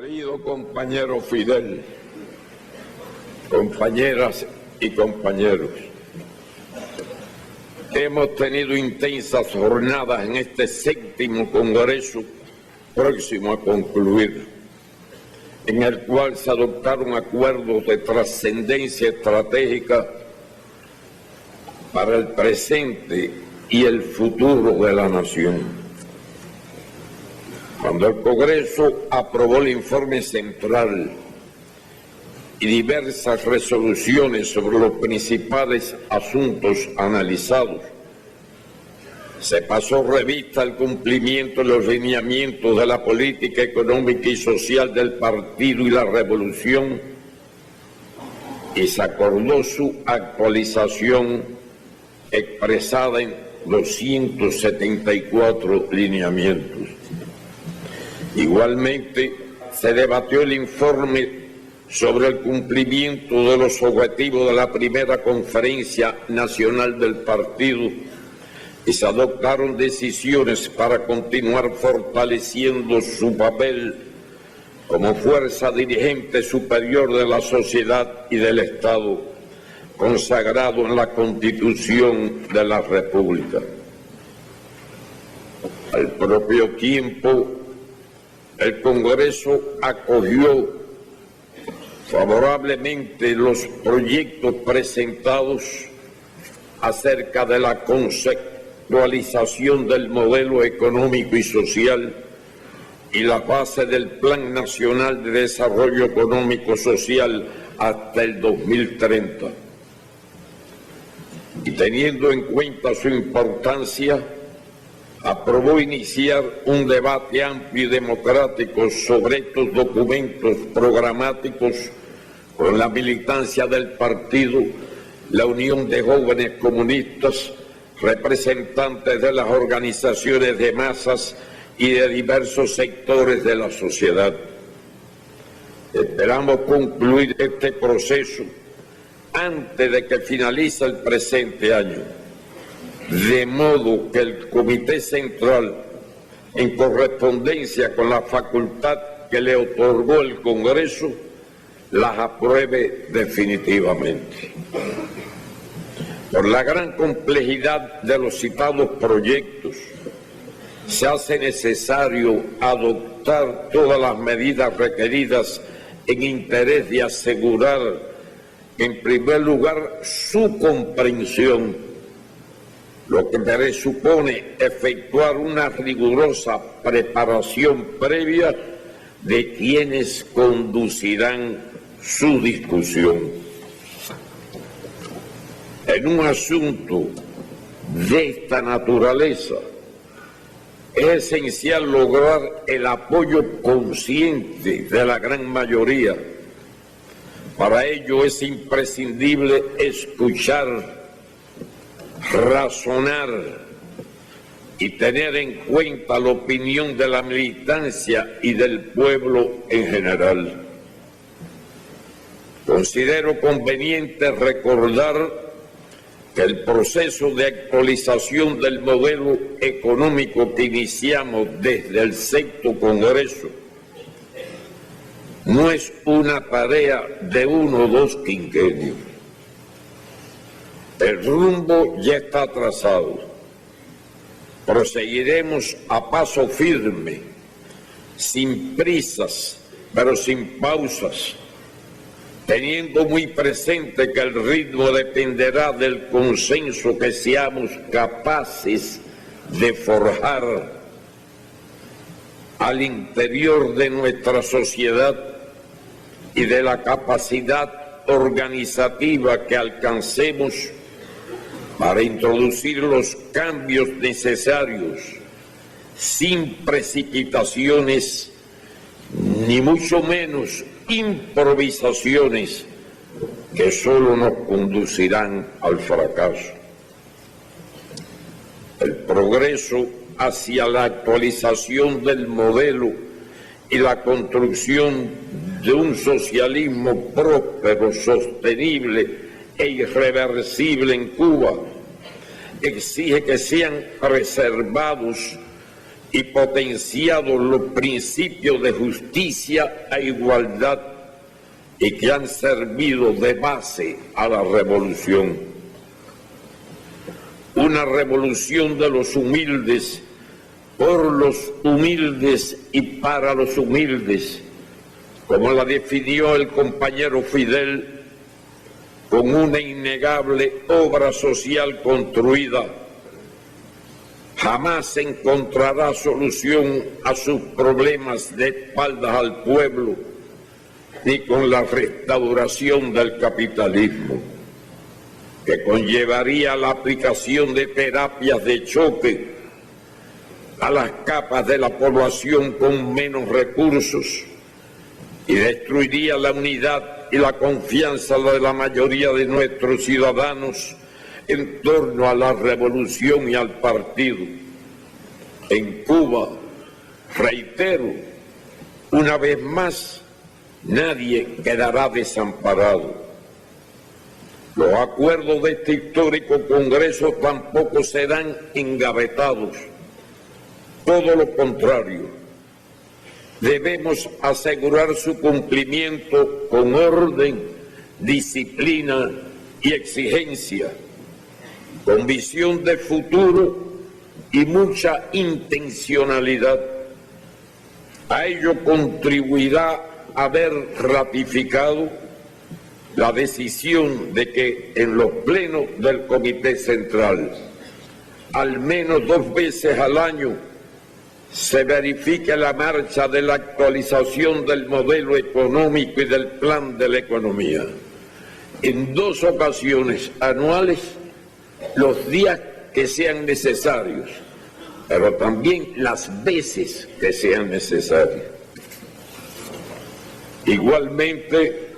Querido compañero Fidel, compañeras y compañeros, hemos tenido intensas jornadas en este 7º Congreso próximo a concluir, en el cual se adoptaron acuerdos de trascendencia estratégica para el presente y el futuro de la nación. Cuando el Congreso aprobó el informe central y diversas resoluciones sobre los principales asuntos analizados, se pasó revista al cumplimiento de los lineamientos de la política económica y social del Partido y la Revolución y se acordó su actualización expresada en 274 lineamientos. Igualmente, se debatió el informe sobre el cumplimiento de los objetivos de la primera Conferencia Nacional del Partido y se adoptaron decisiones para continuar fortaleciendo su papel como fuerza dirigente superior de la sociedad y del Estado, consagrado en la Constitución de la República. Al propio tiempo, el Congreso acogió favorablemente los proyectos presentados acerca de la conceptualización del modelo económico y social y la base del Plan Nacional de Desarrollo Económico Social hasta el 2030. Y teniendo en cuenta su importancia, aprobó iniciar un debate amplio y democrático sobre estos documentos programáticos con la militancia del partido, la Unión de Jóvenes Comunistas, representantes de las organizaciones de masas y de diversos sectores de la sociedad. Esperamos concluir este proceso antes de que finalice el presente año, de modo que el Comité Central, en correspondencia con la facultad que le otorgó el Congreso, las apruebe definitivamente. Por la gran complejidad de los citados proyectos, se hace necesario adoptar todas las medidas requeridas en interés de asegurar, en primer lugar, su comprensión, lo que presupone efectuar una rigurosa preparación previa de quienes conducirán su discusión. En un asunto de esta naturaleza, es esencial lograr el apoyo consciente de la gran mayoría. Para ello es imprescindible escuchar, razonar y tener en cuenta la opinión de la militancia y del pueblo en general. Considero conveniente recordar que el proceso de actualización del modelo económico que iniciamos desde el 6º Congreso no es una tarea de 1 o 2 quinquenios. El rumbo ya está trazado. Proseguiremos a paso firme, sin prisas, pero sin pausas, teniendo muy presente que el ritmo dependerá del consenso que seamos capaces de forjar al interior de nuestra sociedad y de la capacidad organizativa que alcancemos para introducir los cambios necesarios sin precipitaciones ni mucho menos improvisaciones que solo nos conducirán al fracaso. El progreso hacia la actualización del modelo y la construcción de un socialismo próspero, sostenible e irreversible en Cuba exige que sean preservados y potenciado los principios de justicia e igualdad y que han servido de base a la revolución. Una revolución de los humildes, por los humildes y para los humildes, como la definió el compañero Fidel, con una innegable obra social construida. Jamás encontrará solución a sus problemas de espaldas al pueblo, ni con la restauración del capitalismo, que conllevaría la aplicación de terapias de choque a las capas de la población con menos recursos y destruiría la unidad y la confianza de la mayoría de nuestros ciudadanos en torno a la revolución y al partido. En Cuba, reitero, una vez más, nadie quedará desamparado. Los acuerdos de este histórico Congreso tampoco serán engavetados. Todo lo contrario, debemos asegurar su cumplimiento con orden, disciplina y exigencia, con visión de futuro y mucha intencionalidad. A ello contribuirá haber ratificado la decisión de que en los plenos del Comité Central, al menos 2 veces al año, se verifique la marcha de la actualización del modelo económico y del plan de la economía. En 2 ocasiones anuales, los días que sean necesarios, pero también las veces que sean necesarias. Igualmente,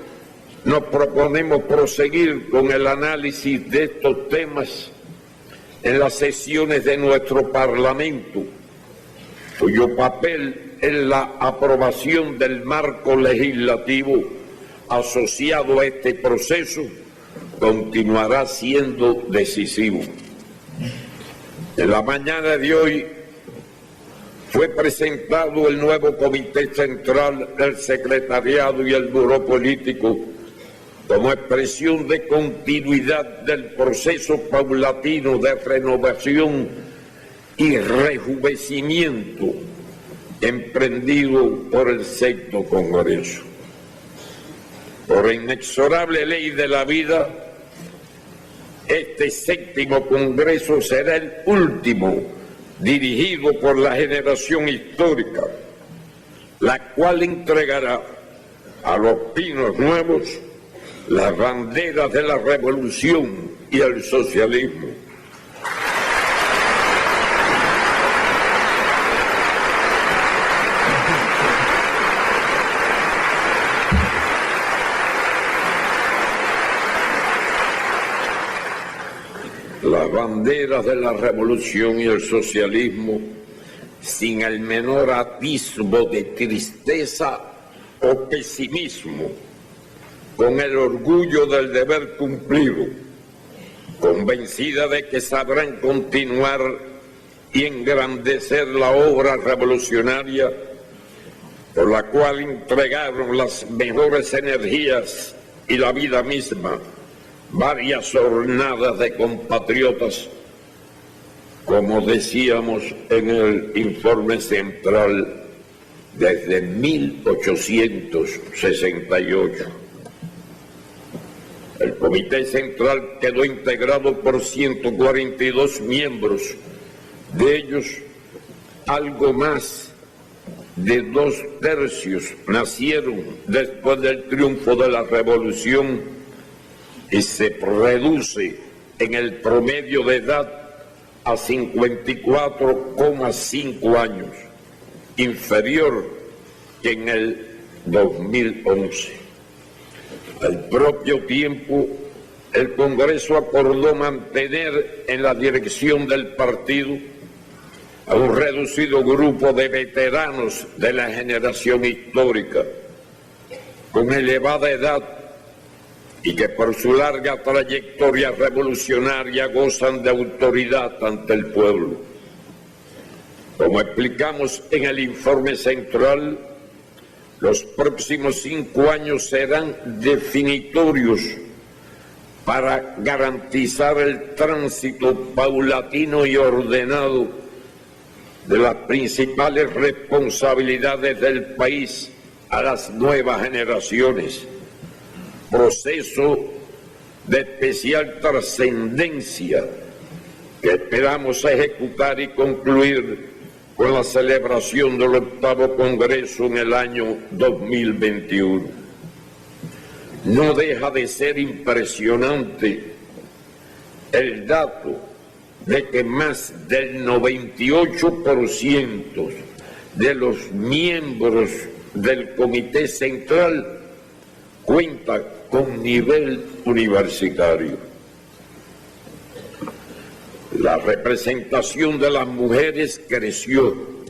nos proponemos proseguir con el análisis de estos temas en las sesiones de nuestro Parlamento, cuyo papel en la aprobación del marco legislativo asociado a este proceso continuará siendo decisivo. En la mañana de hoy fue presentado el nuevo Comité Central, el Secretariado y el Buró Político como expresión de continuidad del proceso paulatino de renovación y rejuvenecimiento emprendido por el 6º Congreso. Por inexorable ley de la vida, este 7º Congreso será el último dirigido por la generación histórica, la cual entregará a los pinos nuevos las banderas de la revolución y el socialismo. Las banderas de la revolución y el socialismo sin el menor atisbo de tristeza o pesimismo, con el orgullo del deber cumplido, convencida de que sabrán continuar y engrandecer la obra revolucionaria por la cual entregaron las mejores energías y la vida misma varias jornadas de compatriotas, como decíamos en el informe central, desde 1868. El Comité Central quedó integrado por 142 miembros, de ellos algo más de 2/3 nacieron después del triunfo de la Revolución y se reduce en el promedio de edad a 54,5 años, inferior que en el 2011. Al propio tiempo, el Congreso acordó mantener en la dirección del partido a un reducido grupo de veteranos de la generación histórica, con elevada edad y que por su larga trayectoria revolucionaria gozan de autoridad ante el pueblo. Como explicamos en el informe central, los próximos 5 años serán definitorios para garantizar el tránsito paulatino y ordenado de las principales responsabilidades del país a las nuevas generaciones. Proceso de especial trascendencia que esperamos ejecutar y concluir con la celebración del 8º Congreso en el año 2021. No deja de ser impresionante el dato de que más del 98% de los miembros del Comité Central cuenta con nivel universitario. La representación de las mujeres creció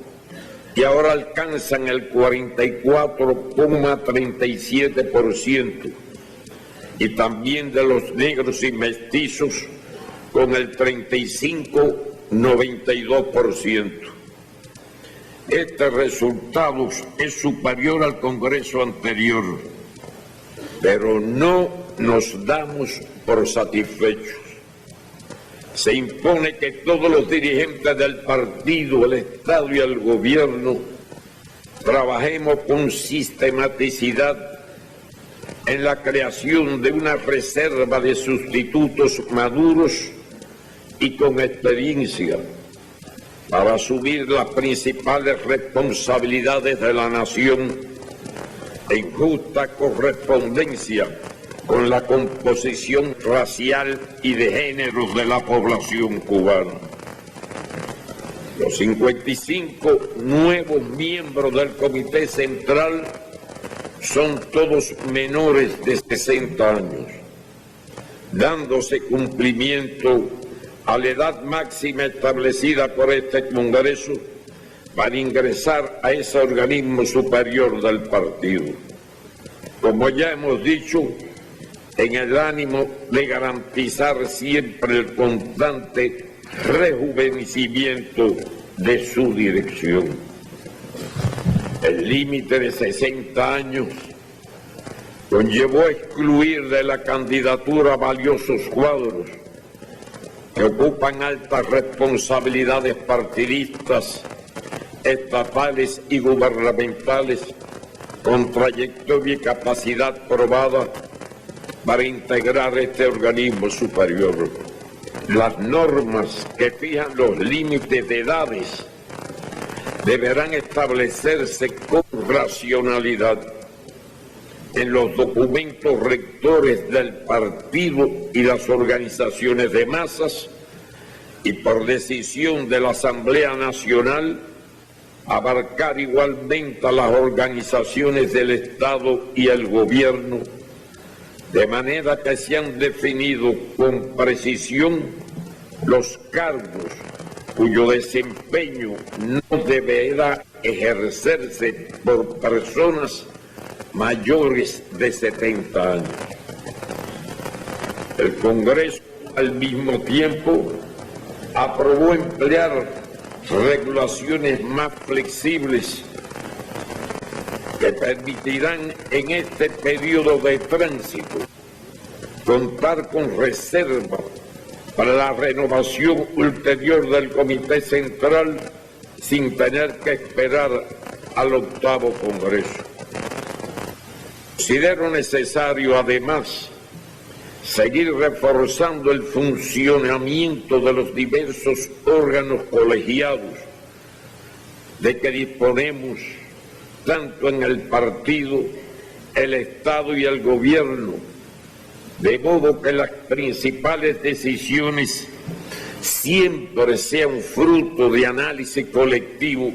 y ahora alcanzan el 44,37%, y también de los negros y mestizos con el 35,92%. Este resultado es superior al Congreso anterior, pero no nos damos por satisfechos. Se impone que todos los dirigentes del partido, el Estado y el gobierno trabajemos con sistematicidad en la creación de una reserva de sustitutos maduros y con experiencia para asumir las principales responsabilidades de la nación en justa correspondencia con la composición racial y de género de la población cubana. Los 55 nuevos miembros del Comité Central son todos menores de 60 años, dándose cumplimiento a la edad máxima establecida por este Congreso para ingresar a ese organismo superior del partido. Como ya hemos dicho, en el ánimo de garantizar siempre el constante rejuvenecimiento de su dirección. El límite de 60 años conllevó excluir de la candidatura valiosos cuadros que ocupan altas responsabilidades partidistas, estatales y gubernamentales, con trayectoria y capacidad probada para integrar este organismo superior. Las normas que fijan los límites de edades deberán establecerse con racionalidad en los documentos rectores del partido y las organizaciones de masas, y por decisión de la Asamblea Nacional abarcar igualmente a las organizaciones del Estado y el gobierno, de manera que se han definido con precisión los cargos cuyo desempeño no deberá ejercerse por personas mayores de 70 años. El Congreso, al mismo tiempo, aprobó emplear regulaciones más flexibles que permitirán en este periodo de tránsito contar con reserva para la renovación ulterior del Comité Central sin tener que esperar al 8º Congreso. Considero necesario, además, seguir reforzando el funcionamiento de los diversos órganos colegiados de que disponemos tanto en el partido, el Estado y el gobierno, de modo que las principales decisiones siempre sean fruto de análisis colectivo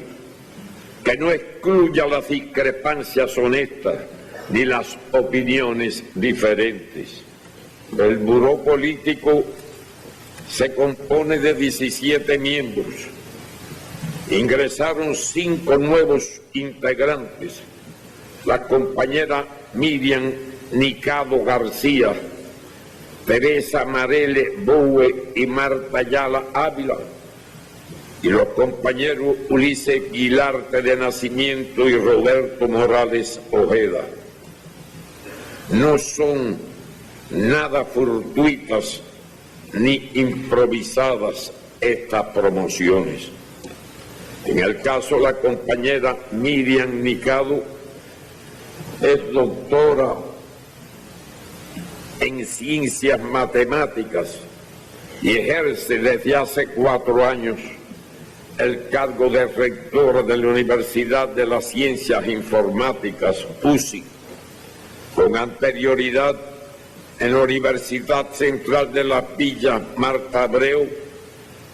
que no excluya las discrepancias honestas ni las opiniones diferentes. El buró político se compone de 17 miembros. Ingresaron 5 nuevos integrantes: la compañera Miriam Nicado García, Teresa Marele Boue y Marta Ayala Ávila, y los compañeros Ulises Guilarte de Nacimiento y Roberto Morales Ojeda. No son nada fortuitas ni improvisadas estas promociones. En el caso de la compañera Miriam Nicado, es doctora en Ciencias Matemáticas y ejerce desde hace 4 años el cargo de rectora de la Universidad de las Ciencias Informáticas, UCI, con anterioridad en la Universidad Central de La Villa, Marta Abreu,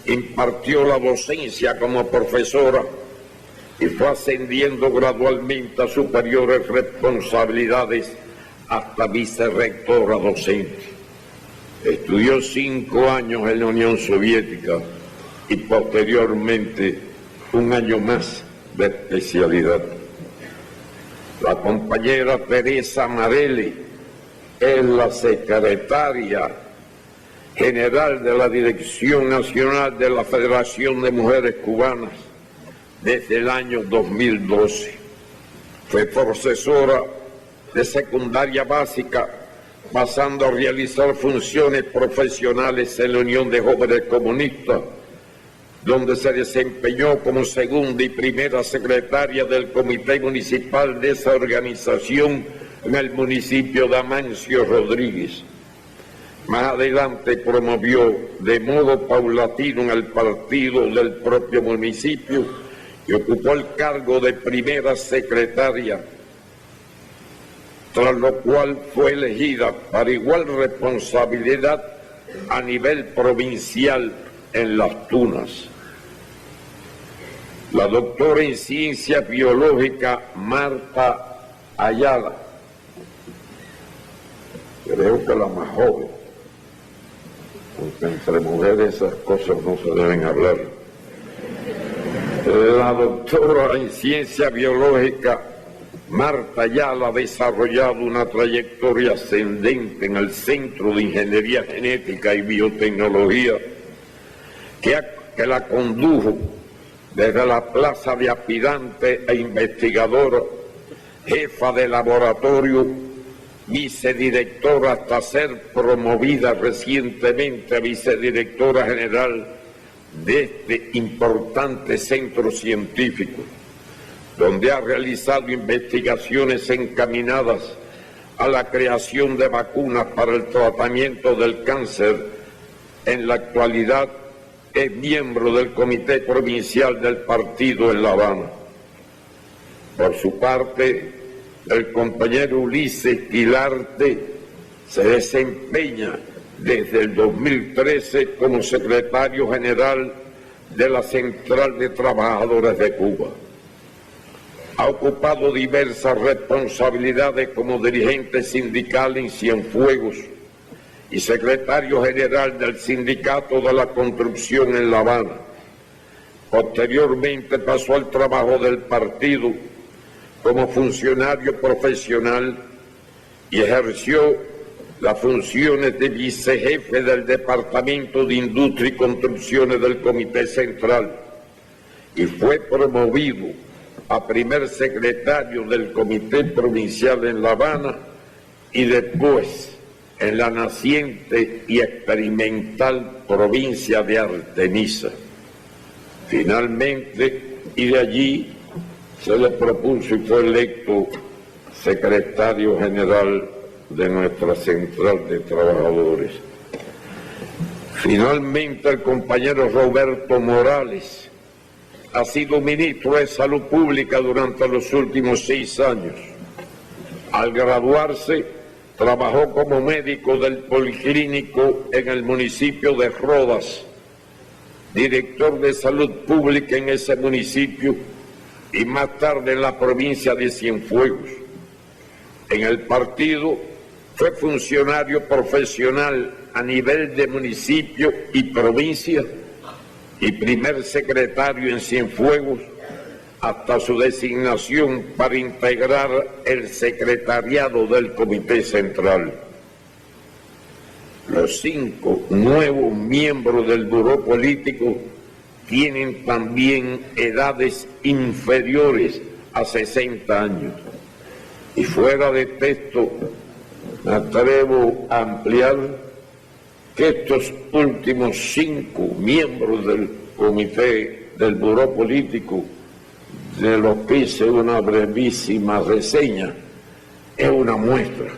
impartió la docencia como profesora y fue ascendiendo gradualmente a superiores responsabilidades hasta vicerrectora docente. Estudió 5 años en la Unión Soviética y posteriormente 1 año más de especialidad. La compañera Teresa Marelli es la secretaria general de la Dirección Nacional de la Federación de Mujeres Cubanas desde el año 2012. Fue profesora de secundaria básica, pasando a realizar funciones profesionales en la Unión de Jóvenes Comunistas, donde se desempeñó como segunda y primera secretaria del Comité Municipal de esa organización en el municipio de Amancio Rodríguez. Más adelante promovió de modo paulatino en el partido del propio municipio y ocupó el cargo de primera secretaria, tras lo cual fue elegida para igual responsabilidad a nivel provincial en Las Tunas. La doctora en Ciencias Biológicas Marta Ayala, creo que la más joven, porque entre mujeres esas cosas no se deben hablar. La doctora en Ciencias Biológicas Marta Ayala ha desarrollado una trayectoria ascendente en el Centro de Ingeniería Genética y Biotecnología que la condujo desde la plaza de aspirante e investigadora, jefa de laboratorio, vicedirectora, hasta ser promovida recientemente a vicedirectora general de este importante centro científico, donde ha realizado investigaciones encaminadas a la creación de vacunas para el tratamiento del cáncer. En la actualidad es miembro del Comité Provincial del Partido en La Habana. Por su parte, el compañero Ulises Guilarte se desempeña desde el 2013 como secretario general de la Central de Trabajadores de Cuba. Ha ocupado diversas responsabilidades como dirigente sindical en Cienfuegos y secretario general del Sindicato de la Construcción en La Habana. Posteriormente pasó al trabajo del partido como funcionario profesional y ejerció las funciones de vicejefe del Departamento de Industria y Construcciones del Comité Central y fue promovido a primer secretario del Comité Provincial en La Habana y después en la naciente y experimental provincia de Artemisa. Finalmente, y de allí se le propuso y fue electo secretario general de nuestra Central de Trabajadores. Finalmente, el compañero Roberto Morales ha sido ministro de Salud Pública durante los últimos 6 años. Al graduarse, trabajó como médico del Policlínico en el municipio de Rodas, director de Salud Pública en ese municipio y más tarde en la provincia de Cienfuegos. En el partido fue funcionario profesional a nivel de municipio y provincia y primer secretario en Cienfuegos hasta su designación para integrar el secretariado del Comité Central. Los 5 nuevos miembros del Buró Político tienen también edades inferiores a 60 años. Y fuera de texto, me atrevo a ampliar que estos últimos 5 miembros del comité del Buró Político, de los que hice una brevísima reseña, es una muestra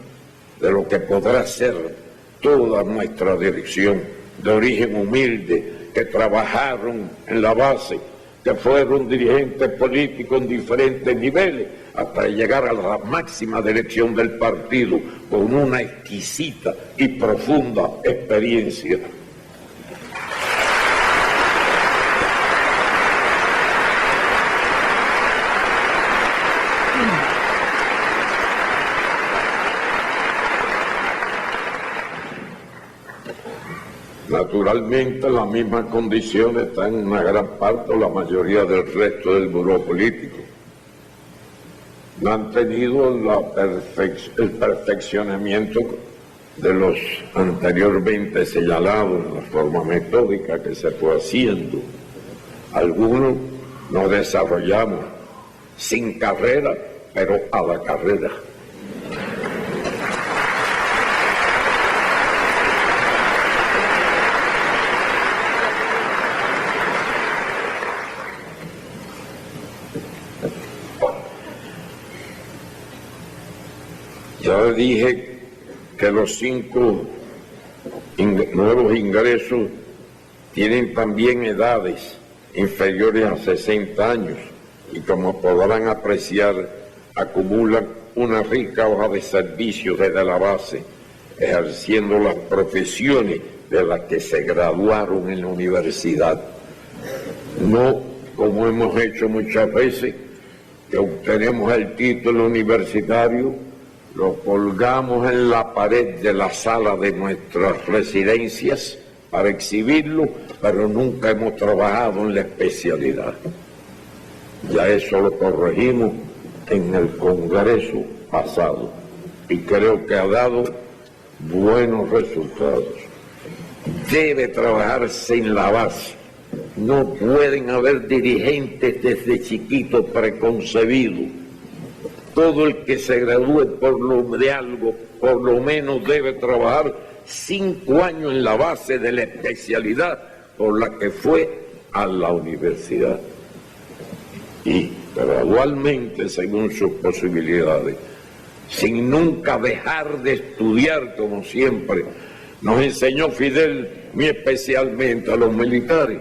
de lo que podrá ser toda nuestra dirección, de origen humilde, que trabajaron en la base, que fueron dirigentes políticos en diferentes niveles, hasta llegar a la máxima dirección del partido con una exquisita y profunda experiencia. Naturalmente, la misma condición está en una gran parte o la mayoría del resto del buró político. No han tenido el perfeccionamiento de los anteriormente señalados en la forma metódica que se fue haciendo. Algunos nos desarrollamos sin carrera, pero a la carrera. Ya dije que los 5 nuevos ingresos tienen también edades inferiores a 60 años y, como podrán apreciar, acumulan una rica hoja de servicio desde la base, ejerciendo las profesiones de las que se graduaron en la universidad. No como hemos hecho muchas veces, que obtenemos el título universitario, lo colgamos en la pared de la sala de nuestras residencias para exhibirlo, pero nunca hemos trabajado en la especialidad. Ya eso lo corregimos en el Congreso pasado y creo que ha dado buenos resultados. Debe trabajarse en la base. No pueden haber dirigentes desde chiquitos preconcebidos. Todo el que se gradúe de algo, por lo menos debe trabajar 5 años en la base de la especialidad por la que fue a la universidad. Y gradualmente, según sus posibilidades, sin nunca dejar de estudiar, como siempre nos enseñó Fidel, muy especialmente a los militares.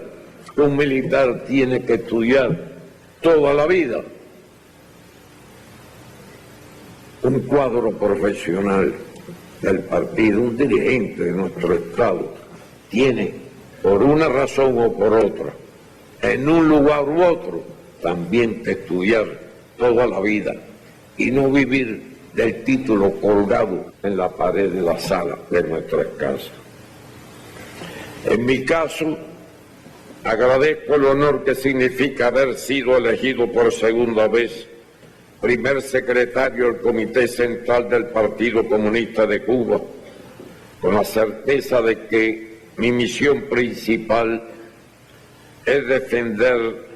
Un militar tiene que estudiar toda la vida. Un cuadro profesional del partido, un dirigente de nuestro Estado, tiene, por una razón o por otra, en un lugar u otro, también que estudiar toda la vida y no vivir del título colgado en la pared de la sala de nuestras casas. En mi caso, agradezco el honor que significa haber sido elegido por segunda vez primer secretario del Comité Central del Partido Comunista de Cuba, con la certeza de que mi misión principal es defender,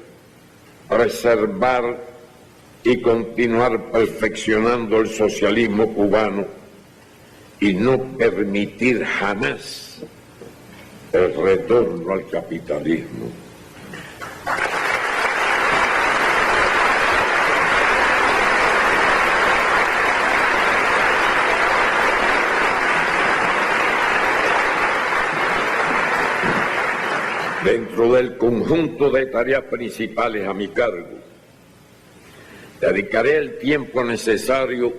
preservar y continuar perfeccionando el socialismo cubano y no permitir jamás el retorno al capitalismo. Dentro del conjunto de tareas principales a mi cargo, dedicaré el tiempo necesario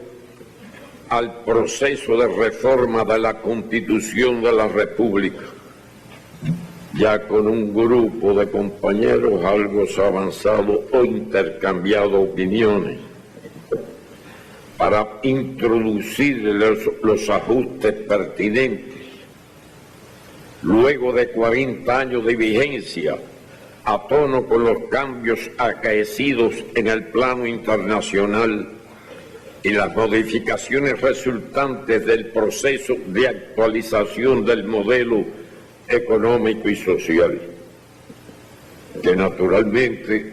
al proceso de reforma de la Constitución de la República, ya con un grupo de compañeros algo avanzado o intercambiado opiniones, para introducir los ajustes pertinentes. Luego de 40 años de vigencia, a tono con los cambios acaecidos en el plano internacional y las modificaciones resultantes del proceso de actualización del modelo económico y social. que naturalmente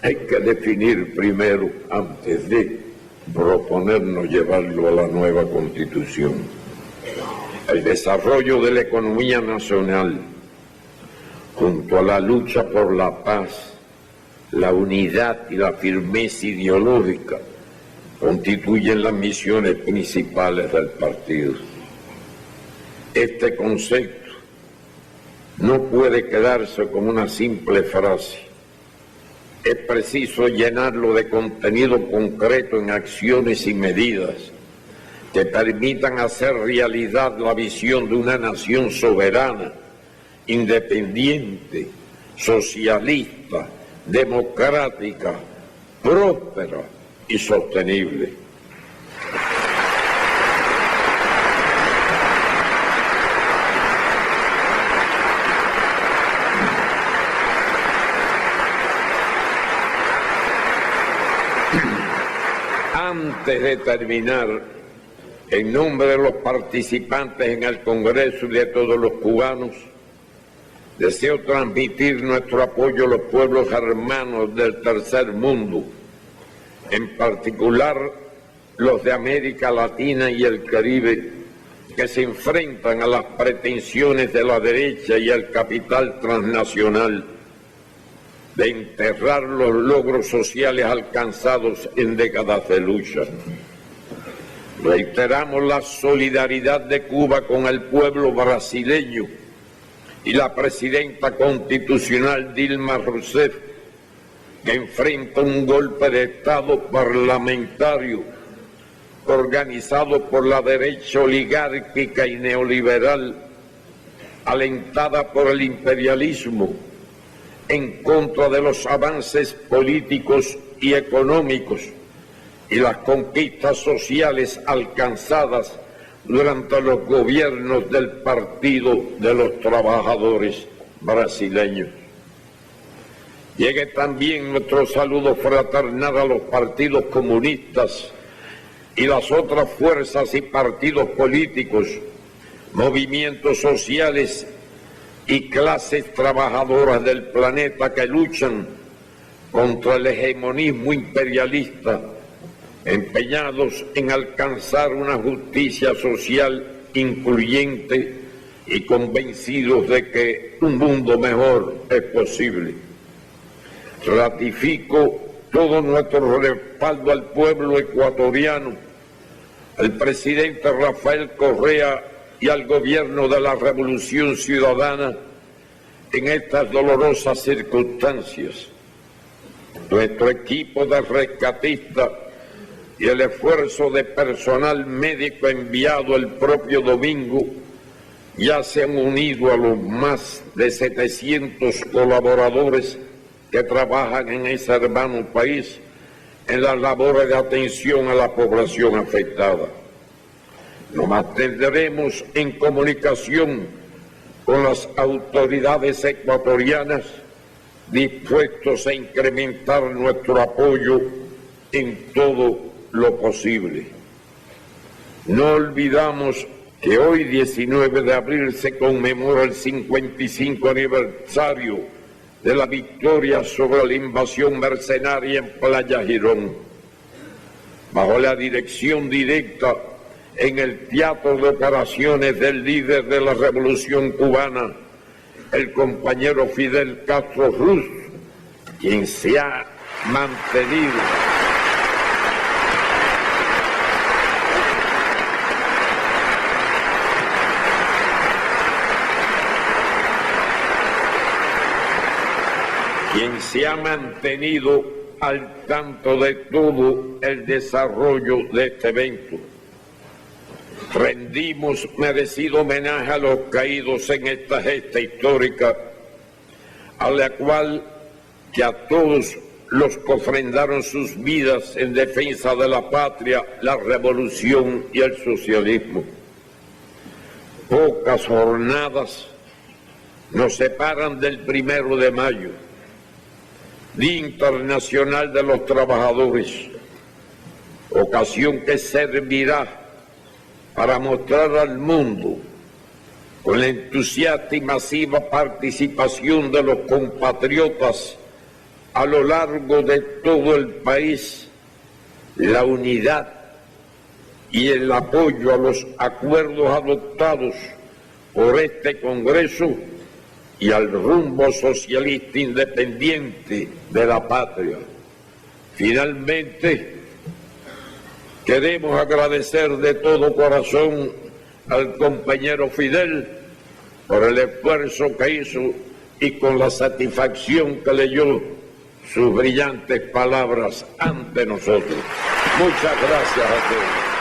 hay que definir primero antes de proponernos llevarlo a la nueva Constitución. El desarrollo de la economía nacional, junto a la lucha por la paz, la unidad y la firmeza ideológica, constituyen las misiones principales del partido. Este concepto no puede quedarse como una simple frase. Es preciso llenarlo de contenido concreto en acciones y medidas que permitan hacer realidad la visión de una nación soberana, independiente, socialista, democrática, próspera y sostenible. Antes de terminar, en nombre de los participantes en el Congreso y de todos los cubanos, deseo transmitir nuestro apoyo a los pueblos hermanos del tercer mundo, en particular los de América Latina y el Caribe, que se enfrentan a las pretensiones de la derecha y el capital transnacional de enterrar los logros sociales alcanzados en décadas de lucha. Reiteramos la solidaridad de Cuba con el pueblo brasileño y la presidenta constitucional Dilma Rousseff, que enfrenta un golpe de Estado parlamentario organizado por la derecha oligárquica y neoliberal, alentada por el imperialismo, en contra de los avances políticos y económicos y las conquistas sociales alcanzadas durante los gobiernos del Partido de los Trabajadores brasileños. Llegue también nuestro saludo fraternal a los partidos comunistas y las otras fuerzas y partidos políticos, movimientos sociales y clases trabajadoras del planeta que luchan contra el hegemonismo imperialista, empeñados en alcanzar una justicia social incluyente y convencidos de que un mundo mejor es posible. Ratifico todo nuestro respaldo al pueblo ecuatoriano, al presidente Rafael Correa y al gobierno de la Revolución Ciudadana en estas dolorosas circunstancias. Nuestro equipo de rescatistas y el esfuerzo de personal médico enviado el propio domingo ya se han unido a los más de 700 colaboradores que trabajan en ese hermano país en las labores de atención a la población afectada. Nos mantendremos en comunicación con las autoridades ecuatorianas, dispuestos a incrementar nuestro apoyo en todo lo posible. No olvidamos que hoy, 19 de abril, se conmemora el 55 aniversario de la victoria sobre la invasión mercenaria en Playa Girón. Bajo la dirección directa en el teatro de operaciones del líder de la Revolución Cubana, el compañero Fidel Castro Ruz, quien se ha mantenido al tanto de todo el desarrollo de este evento. Rendimos merecido homenaje a los caídos en esta gesta histórica, a la cual que a todos los que ofrendaron sus vidas en defensa de la patria, la revolución y el socialismo. Pocas jornadas nos separan del 1 de mayo, Día Internacional de los Trabajadores, ocasión que servirá para mostrar al mundo con la entusiasta y masiva participación de los compatriotas a lo largo de todo el país, la unidad y el apoyo a los acuerdos adoptados por este Congreso y al rumbo socialista independiente de la patria. Finalmente, queremos agradecer de todo corazón al compañero Fidel por el esfuerzo que hizo y con la satisfacción que leyó sus brillantes palabras ante nosotros. Muchas gracias a todos.